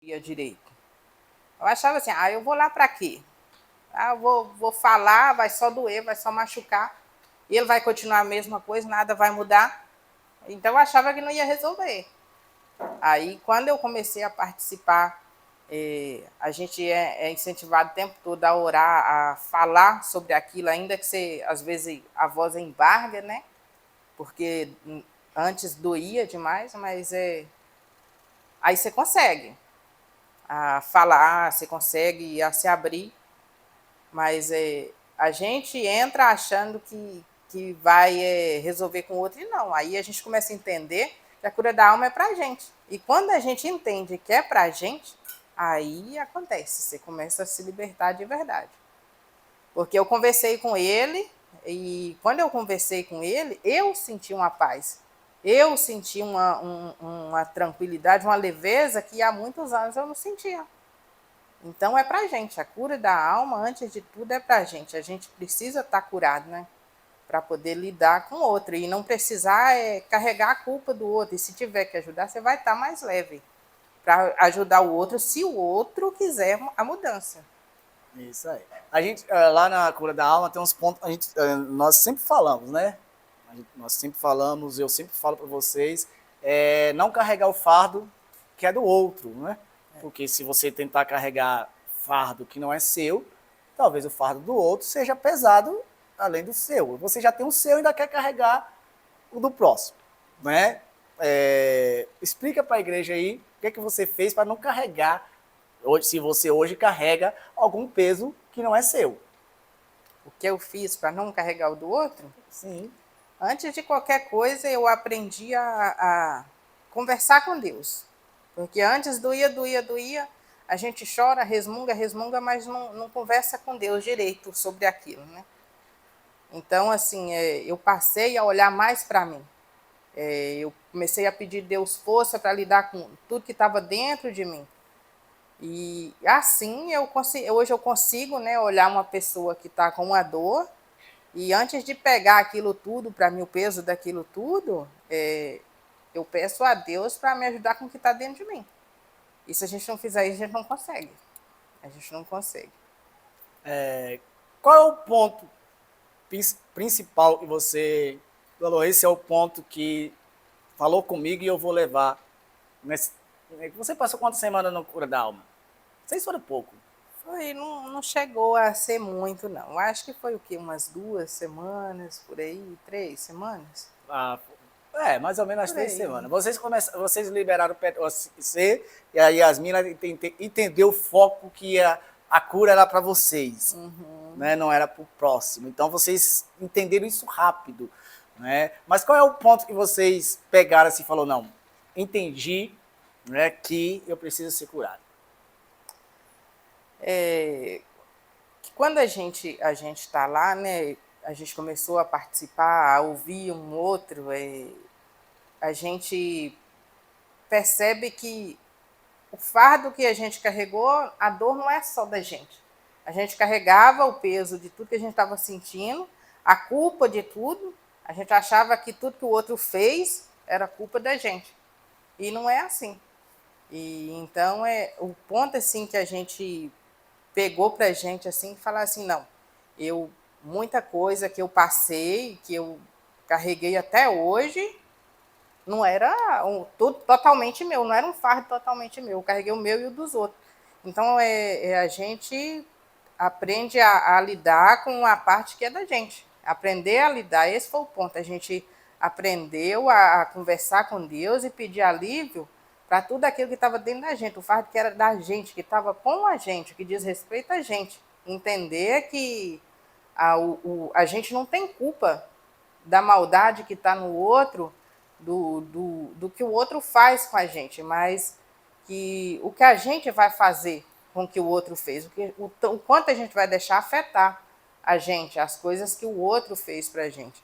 ia direito. Eu achava assim, eu vou lá para quê? Eu vou falar, vai só doer, vai só machucar. E ele vai continuar a mesma coisa, nada vai mudar. Então eu achava que não ia resolver. Aí quando eu comecei a participar, a gente é incentivado o tempo todo a orar, a falar sobre aquilo, ainda que você, às vezes a voz embarga, né? Porque antes doía demais, mas aí você consegue falar, você consegue se abrir, mas a gente entra achando que vai resolver com o outro, e não. Aí a gente começa a entender que a cura da alma é pra gente. E quando a gente entende que é pra gente, aí acontece, você começa a se libertar de verdade. Porque eu conversei com ele, e quando eu conversei com ele, eu senti uma paz. Eu senti uma tranquilidade, uma leveza que há muitos anos eu não sentia. Então é pra gente, a cura da alma, antes de tudo, é pra gente. A gente precisa estar curado, né? Para poder lidar com o outro e não precisar carregar a culpa do outro. E se tiver que ajudar, você vai estar mais leve para ajudar o outro, se o outro quiser a mudança. Isso aí. A gente, lá na Cura da Alma, tem uns pontos, nós sempre falamos, né? Nós sempre falamos, eu sempre falo para vocês, não carregar o fardo que é do outro, né? Porque se você tentar carregar fardo que não é seu, talvez o fardo do outro seja pesado além do seu. Você já tem o seu e ainda quer carregar o do próximo, né? Explica para a igreja aí o que é que você fez para não carregar, se você hoje carrega algum peso que não é seu. O que eu fiz para não carregar o do outro? Sim. Antes de qualquer coisa, eu aprendi a conversar com Deus. Porque antes doía, a gente chora, resmunga, mas não conversa com Deus direito sobre aquilo, né? Então, assim, eu passei a olhar mais para mim. Eu comecei a pedir a Deus força para lidar com tudo que estava dentro de mim. E assim hoje eu consigo, né, olhar uma pessoa que está com uma dor, e antes de pegar aquilo tudo, para mim, o peso daquilo tudo, eu peço a Deus para me ajudar com o que está dentro de mim. E se a gente não fizer isso, a gente não consegue. A gente não consegue. Qual é o ponto principal que você falou? Esse é o ponto que falou comigo e eu vou levar. Você passou quantas semanas no Cura da Alma? 6 horas pouco. Foi, não chegou a ser muito, não. Acho que foi o quê? Umas 2 semanas, por aí, 3 semanas? Ah, mais ou menos as Por 3 semanas. aí. Vocês liberaram você e a Yasmina entendeu o foco que a cura era para vocês, né? Não era para o próximo. Então vocês entenderam isso rápido, né? Mas qual é o ponto que vocês pegaram assim e falou, não, entendi, né, que eu preciso ser curado? Quando a gente está lá, né, a gente começou a participar, a ouvir um outro, a gente percebe que o fardo que a gente carregou, a dor não é só da gente. A gente carregava o peso de tudo que a gente estava sentindo, a culpa de tudo. A gente achava que tudo que o outro fez era culpa da gente. E não é assim. E então o ponto assim que a gente pegou pra gente assim, falar assim, não, muita coisa que eu passei, que eu carreguei até hoje, não era tudo totalmente meu, não era um fardo totalmente meu, eu carreguei o meu e o dos outros. Então a gente aprende a lidar com a parte que é da gente, aprender a lidar, esse foi o ponto, a gente aprendeu a conversar com Deus e pedir alívio para tudo aquilo que estava dentro da gente, o fardo que era da gente, que estava com a gente, que diz respeito a gente. Entender que a gente não tem culpa da maldade que está no outro, do que o outro faz com a gente, mas que o que a gente vai fazer com o que o outro fez, o quanto a gente vai deixar afetar a gente, as coisas que o outro fez para a gente.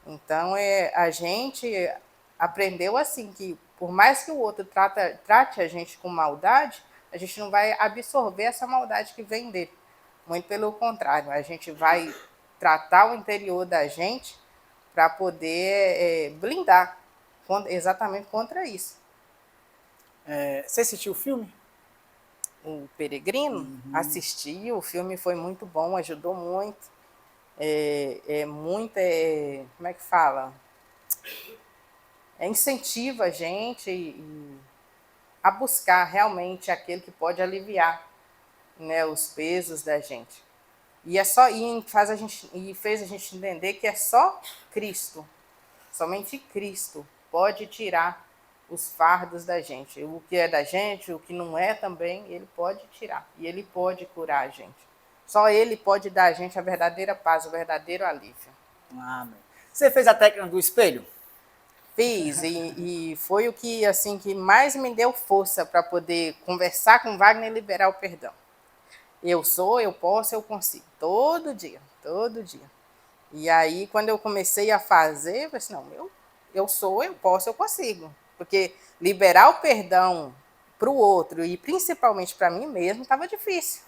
Então, a gente aprendeu assim, que por mais que o outro trate a gente com maldade, a gente não vai absorver essa maldade que vem dele. Muito pelo contrário, a gente vai tratar o interior da gente para poder blindar exatamente contra isso. Você assistiu o filme? O Peregrino, assisti, o filme foi muito bom, ajudou muito. Como é que fala? Incentiva a gente a buscar realmente aquele que pode aliviar, né, os pesos da gente. E fez a gente entender que é só Cristo, somente Cristo pode tirar os fardos da gente. O que é da gente, o que não é também, ele pode tirar. E ele pode curar a gente. Só ele pode dar a gente a verdadeira paz, o verdadeiro alívio. Amém. Você fez a técnica do espelho? Fiz, e foi o que, assim, que mais me deu força para poder conversar com Wagner e liberar o perdão. Eu sou, eu posso, eu consigo. Todo dia, todo dia. E aí, quando eu comecei a fazer, eu falei assim, não, eu sou, eu posso, eu consigo. Porque liberar o perdão para o outro, e principalmente para mim mesmo, estava difícil.